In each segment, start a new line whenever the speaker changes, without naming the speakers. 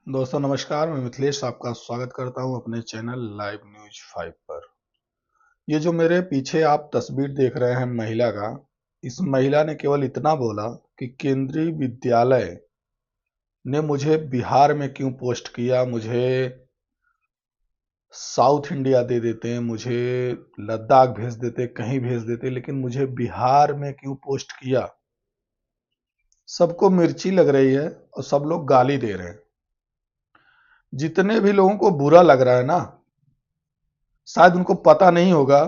दोस्तों नमस्कार, मैं मिथिलेश आपका स्वागत करता हूं अपने चैनल लाइव न्यूज 5 पर। ये जो मेरे पीछे आप तस्वीर देख रहे हैं महिला का, इस महिला ने केवल इतना बोला कि केंद्रीय विद्यालय ने मुझे बिहार में क्यों पोस्ट किया, मुझे साउथ इंडिया दे देते, मुझे लद्दाख भेज देते, कहीं भेज देते, लेकिन मुझे बिहार में क्यों पोस्ट किया। सबको मिर्ची लग रही है और सब लोग गाली दे रहे हैं। जितने भी लोगों को बुरा लग रहा है ना, शायद उनको पता नहीं होगा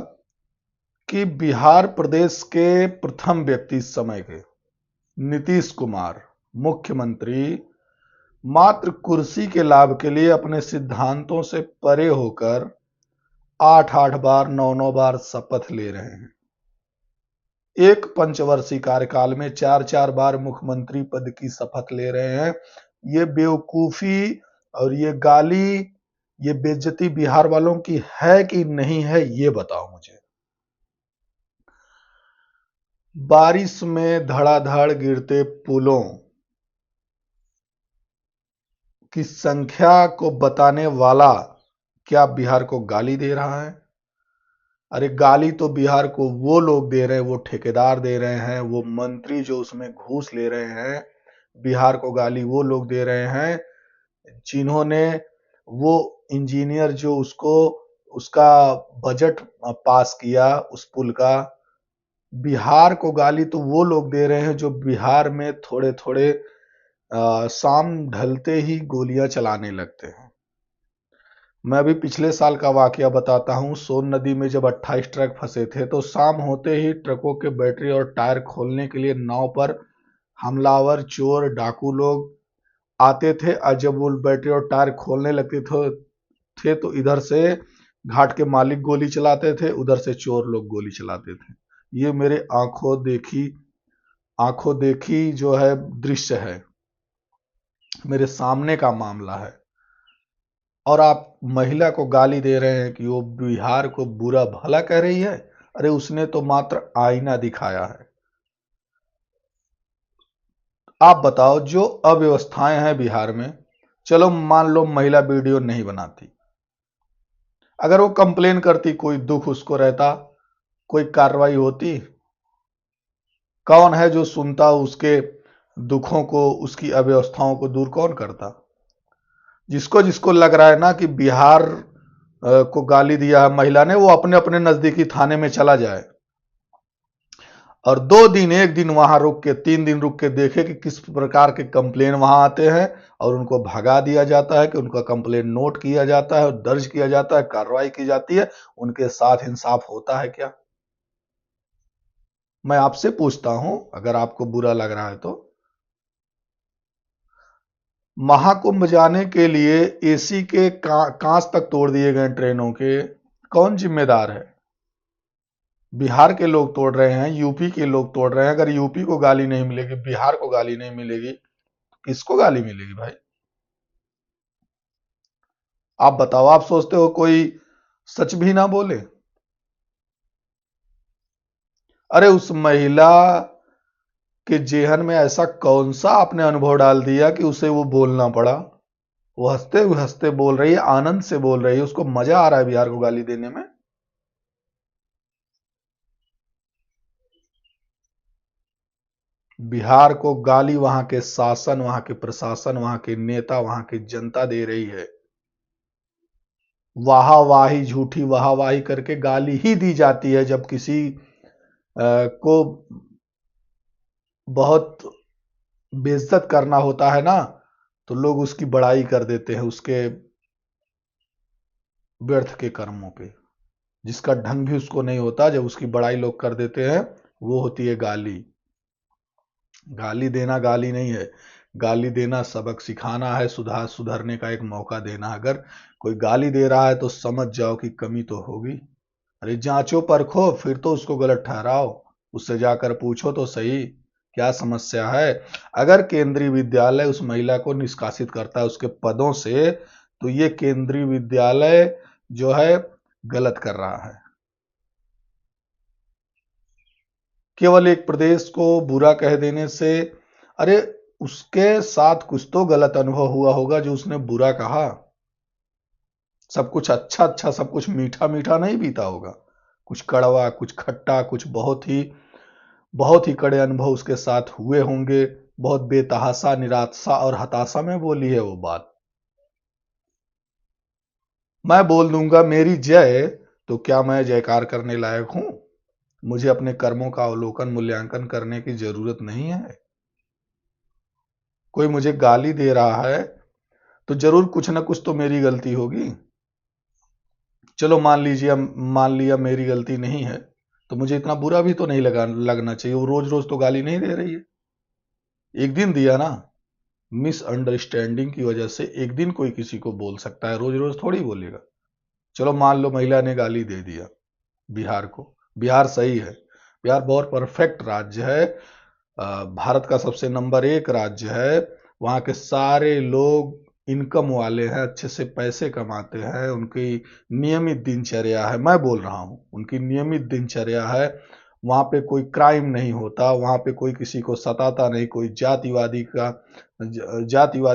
कि बिहार प्रदेश के प्रथम व्यक्ति इस समय के नीतीश कुमार मुख्यमंत्री मात्र कुर्सी के लाभ के लिए अपने सिद्धांतों से परे होकर 8-8 बार 9-9 बार शपथ ले रहे हैं। एक पंचवर्षीय कार्यकाल में 4-4 बार मुख्यमंत्री पद की शपथ ले रहे हैं। ये बेवकूफी और ये गाली, ये बेइज्जती बिहार वालों की है कि नहीं है, ये बताओ मुझे। बारिश में धड़ाधड़ गिरते पुलों की संख्या को बताने वाला क्या बिहार को गाली दे रहा है? अरे गाली तो बिहार को वो लोग दे रहे हैं, वो ठेकेदार दे रहे हैं, वो मंत्री जो उसमें घूस ले रहे हैं। बिहार को गाली वो लोग दे रहे हैं जिन्होंने, वो इंजीनियर जो उसको उसका बजट पास किया उस पुल का। बिहार को गाली तो वो लोग दे रहे हैं जो बिहार में थोड़े थोड़े शाम ढलते ही गोलियां चलाने लगते हैं। मैं अभी पिछले साल का वाकया बताता हूं। सोन नदी में जब 28 ट्रक फंसे थे तो शाम होते ही ट्रकों के बैटरी और टायर खोलने के लिए नाव पर हमलावर, चोर, डाकू लोग आते थे और जब वो बैटरी और टायर खोलने लगते थे तो इधर से घाट के मालिक गोली चलाते थे, उधर से चोर लोग गोली चलाते थे। ये मेरे आंखों देखी जो है दृश्य है, मेरे सामने का मामला है। और आप महिला को गाली दे रहे हैं कि वो बिहार को बुरा भला कह रही है। अरे उसने तो मात्र आईना दिखाया है। आप बताओ, जो अव्यवस्थाएं हैं बिहार में, चलो मान लो महिला वीडियो नहीं बनाती, अगर वो कंप्लेन करती, कोई दुख उसको रहता, कोई कार्रवाई होती? कौन है जो सुनता उसके दुखों को, उसकी अव्यवस्थाओं को दूर कौन करता? जिसको जिसको लग रहा है ना कि बिहार को गाली दिया है महिला ने, वो अपने अपने नजदीकी थाने में चला जाए और 2 दिन, 1 दिन वहां रुक के, 3 दिन रुक के देखे कि किस प्रकार के कंप्लेन वहां आते हैं और उनको भगा दिया जाता है, कि उनका कंप्लेन नोट किया जाता है, दर्ज किया जाता है, कार्रवाई की जाती है। उनके साथ इंसाफ होता है क्या? मैं आपसे पूछता हूं, अगर आपको बुरा लग रहा है तो। महाकुंभ जाने के लिए एसी के कांच तक तोड़ दिए गए ट्रेनों के, कौन जिम्मेदार है? बिहार के लोग तोड़ रहे हैं, यूपी के लोग तोड़ रहे हैं। अगर यूपी को गाली नहीं मिलेगी, बिहार को गाली नहीं मिलेगी, किसको गाली मिलेगी भाई? आप बताओ, आप सोचते हो कोई सच भी ना बोले? अरे उस महिला के जेहन में ऐसा कौन सा आपने अनुभव डाल दिया कि उसे वो बोलना पड़ा? वो हंसते हंसते बोल रही है, आनंद से बोल रही है, उसको मजा आ रहा है बिहार को गाली देने में। बिहार को गाली वहां के शासन, वहां के प्रशासन, वहां के नेता, वहां की जनता दे रही है। वाहवाही, झूठी वाहवाही करके गाली ही दी जाती है। जब किसी को बहुत बेइज्जत करना होता है ना, तो लोग उसकी बड़ाई कर देते हैं, उसके व्यर्थ के कर्मों के, जिसका ढंग भी उसको नहीं होता, जब उसकी बड़ाई लोग कर देते हैं, वो होती है गाली। गाली देना गाली नहीं है, गाली देना सबक सिखाना है, सुधरने का एक मौका देना। अगर कोई गाली दे रहा है तो समझ जाओ कि कमी तो होगी। अरे जांचो परखो, फिर तो उसको गलत ठहराओ, उससे जाकर पूछो तो सही क्या समस्या है। अगर केंद्रीय विद्यालय उस महिला को निष्कासित करता है उसके पदों से, तो ये केंद्रीय विद्यालय जो है गलत कर रहा है। केवल एक प्रदेश को बुरा कह देने से, अरे उसके साथ कुछ तो गलत अनुभव हुआ होगा जो उसने बुरा कहा। सब कुछ अच्छा अच्छा, सब कुछ मीठा मीठा नहीं पीता होगा, कुछ कड़वा, कुछ खट्टा, कुछ बहुत ही कड़े अनुभव उसके साथ हुए होंगे। बहुत बेतहासा, निराशा और हताशा में बोली है वो बात। मैं बोल दूंगा मेरी जय, तो क्या मैं जयकार करने लायक हूं? मुझे अपने कर्मों का अवलोकन, मूल्यांकन करने की जरूरत नहीं है। कोई मुझे गाली दे रहा है तो जरूर कुछ ना कुछ तो मेरी गलती होगी। चलो मान लिया मेरी गलती नहीं है, तो मुझे इतना बुरा भी तो नहीं लगना चाहिए। वो रोज रोज तो गाली नहीं दे रही है, एक दिन दिया ना। मिसअंडरस्टैंडिंग की वजह से एक दिन कोई किसी को बोल सकता है, रोज रोज थोड़ी बोलेगा। चलो मान लो महिला ने गाली दे दिया बिहार को। बिहार सही है, बिहार बहुत परफेक्ट राज्य है, भारत का सबसे नंबर 1 राज्य है। वहां के सारे लोग इनकम वाले हैं, अच्छे से पैसे कमाते हैं, उनकी नियमित दिनचर्या है। मैं बोल रहा हूं उनकी नियमित दिनचर्या है। वहां पे कोई क्राइम नहीं होता, वहां पे कोई किसी को सताता नहीं, कोई जातिवादी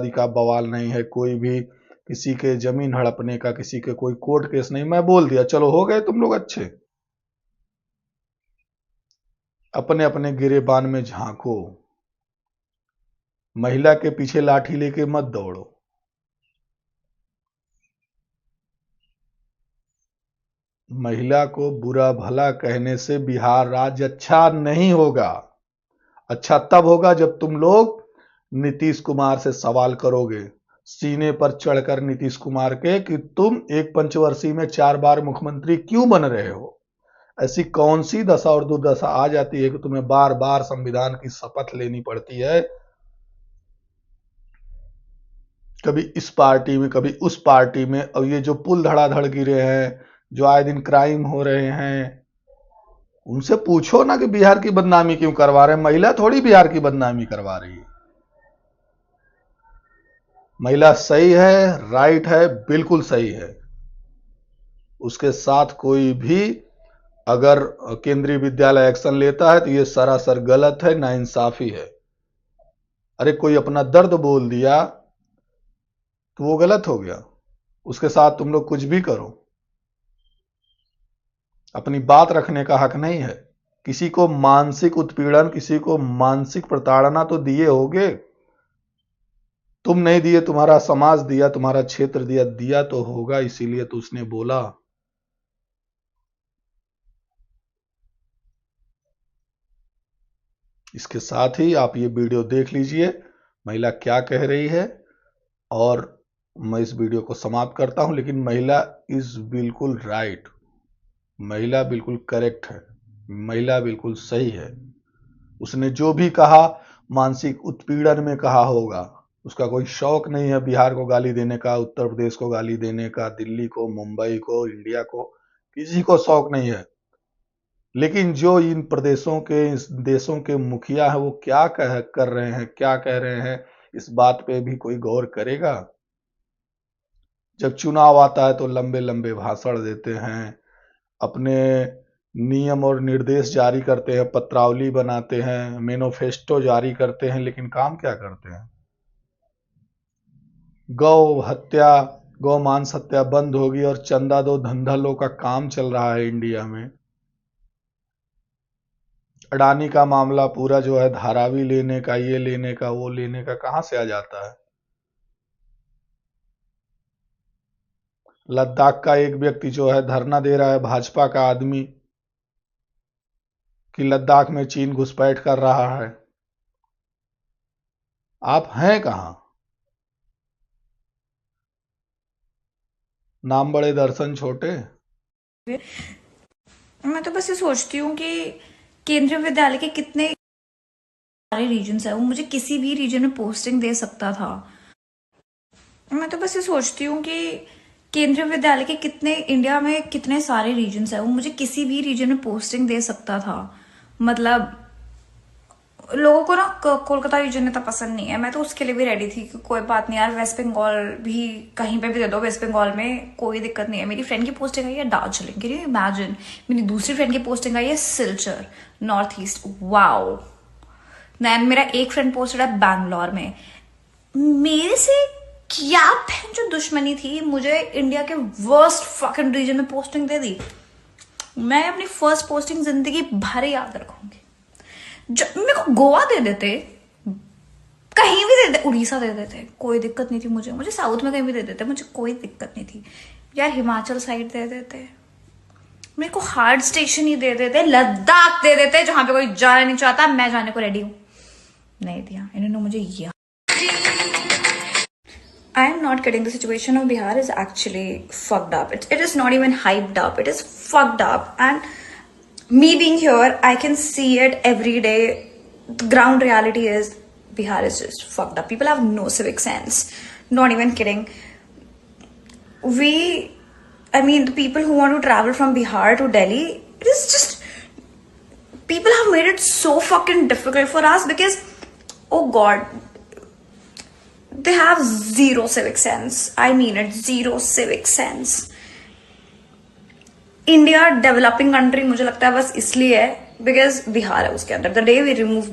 का बवाल नहीं है, कोई भी किसी के जमीन हड़पने का, किसी के कोई कोर्ट केस नहीं। मैं बोल दिया, चलो हो गए तुम लोग अच्छे। अपने अपने गिरेबान में झांको, महिला के पीछे लाठी लेके मत दौड़ो। महिला को बुरा भला कहने से बिहार राज्य अच्छा नहीं होगा। अच्छा तब होगा जब तुम लोग नीतीश कुमार से सवाल करोगे, सीने पर चढ़कर नीतीश कुमार के, कि तुम एक पंचवर्षीय में 4 बार मुख्यमंत्री क्यों बन रहे हो? ऐसी कौन सी दशा और दुर्दशा आ जाती है कि तुम्हें बार बार संविधान की शपथ लेनी पड़ती है? कभी इस पार्टी में, कभी उस पार्टी में। और ये जो पुल धड़ाधड़ गिरे हैं, जो आए दिन क्राइम हो रहे हैं, उनसे पूछो ना कि बिहार की बदनामी क्यों करवा रहे हैं। महिला थोड़ी बिहार की बदनामी करवा रही है। महिला सही है, राइट है, बिल्कुल सही है। उसके साथ कोई भी अगर केंद्रीय विद्यालय एक्शन लेता है तो ये सरासर गलत है, नाइंसाफी है। अरे कोई अपना दर्द बोल दिया तो वो गलत हो गया, उसके साथ तुम लोग कुछ भी करो। अपनी बात रखने का हक नहीं है। किसी को मानसिक उत्पीड़न, किसी को मानसिक प्रताड़ना तो दिए होगे। तुम नहीं दिए, तुम्हारा समाज दिया, तुम्हारा क्षेत्र दिया, दिया तो होगा, इसीलिए तो उसने बोला। इसके साथ ही आप ये वीडियो देख लीजिए, महिला क्या कह रही है, और मैं इस वीडियो को समाप्त करता हूं। लेकिन महिला इज बिल्कुल राइट, महिला बिल्कुल करेक्ट है, महिला बिल्कुल सही है। उसने जो भी कहा मानसिक उत्पीड़न में कहा होगा। उसका कोई शौक नहीं है बिहार को गाली देने का, उत्तर प्रदेश को गाली देने का, दिल्ली को, मुंबई को, इंडिया को, किसी को शौक नहीं है। लेकिन जो इन प्रदेशों के, इस देशों के मुखिया है, वो क्या कर रहे हैं, क्या कह रहे हैं, इस बात पे भी कोई गौर करेगा? जब चुनाव आता है तो लंबे लंबे भाषण देते हैं, अपने नियम और निर्देश जारी करते हैं, पत्रावली बनाते हैं, मैनिफेस्टो जारी करते हैं, लेकिन काम क्या करते हैं? गौ हत्या, गौ मांस हत्या बंद होगी और चंदा दो धंधा लो का काम चल रहा है इंडिया में। अडानी का मामला पूरा जो है, धारावी लेने का, ये लेने का, वो लेने का, कहां से आ जाता है? लद्दाख का एक व्यक्ति जो है धरना दे रहा है, भाजपा का आदमी, कि लद्दाख में चीन घुसपैठ कर रहा है। आप हैं कहां? नाम बड़े दर्शन छोटे।
मैं तो बस ये सोचती हूँ कि केंद्रीय विद्यालय के कितने सारे रीजन्स है, वो मुझे किसी भी रीजन में पोस्टिंग दे सकता था। मैं तो बस ये सोचती हूँ कि केंद्रीय विद्यालय के कितने, इंडिया में कितने सारे रीजन्स है, वो मुझे किसी भी रीजन में पोस्टिंग दे सकता था। मतलब लोगों को ना कोलकाता रीजन इतना पसंद नहीं है। मैं तो उसके लिए भी रेडी थी कि कोई बात नहीं यार, वेस्ट बंगाल भी कहीं पे भी दे दो, वेस्ट बंगाल में कोई दिक्कत नहीं है। मेरी फ्रेंड की पोस्टिंग आई है दार्जिलिंग, कैन यू इमेजिन? मेरी दूसरी फ्रेंड की पोस्टिंग आई है Silchar, north east. Wow, then मेरा एक फ्रेंड पोस्टेड है बैंगलोर में। मेरे से क्या जो दुश्मनी थी, मुझे इंडिया के वर्स्ट फकिंग रीजन में पोस्टिंग दे दी। मैं अपनी फर्स्ट पोस्टिंग जिंदगी भर याद रखूंगी। जब मेरे को गोवा दे देते, कहीं भी दे देते, उड़ीसा दे देते, कोई दिक्कत नहीं थी मुझे साउथ में कहीं भी दे देते, मुझे कोई दिक्कत नहीं थी यार। हिमाचल साइड दे देते, मेरे को हार्ड स्टेशन ही दे देते, लद्दाख दे देते जहां पे कोई जाना नहीं चाहता, मैं जाने को रेडी हूं। नहीं दिया इन्होंने मुझे ये। I am not kidding. The situation of Bihar is actually fucked up. It is not even hyped up. It is fucked up. And me being here, I can see it every day. The ground reality is Bihar is just fucked up. People have no civic sense. Not even kidding. The people who want to travel from Bihar to Delhi, it is just, people have made it so fucking difficult for us because, oh God, they have zero civic sense. I mean it, zero civic sense. India developing country मुझे लगता है बस इसलिए है because Bihar है उसके अंदर। The day we remove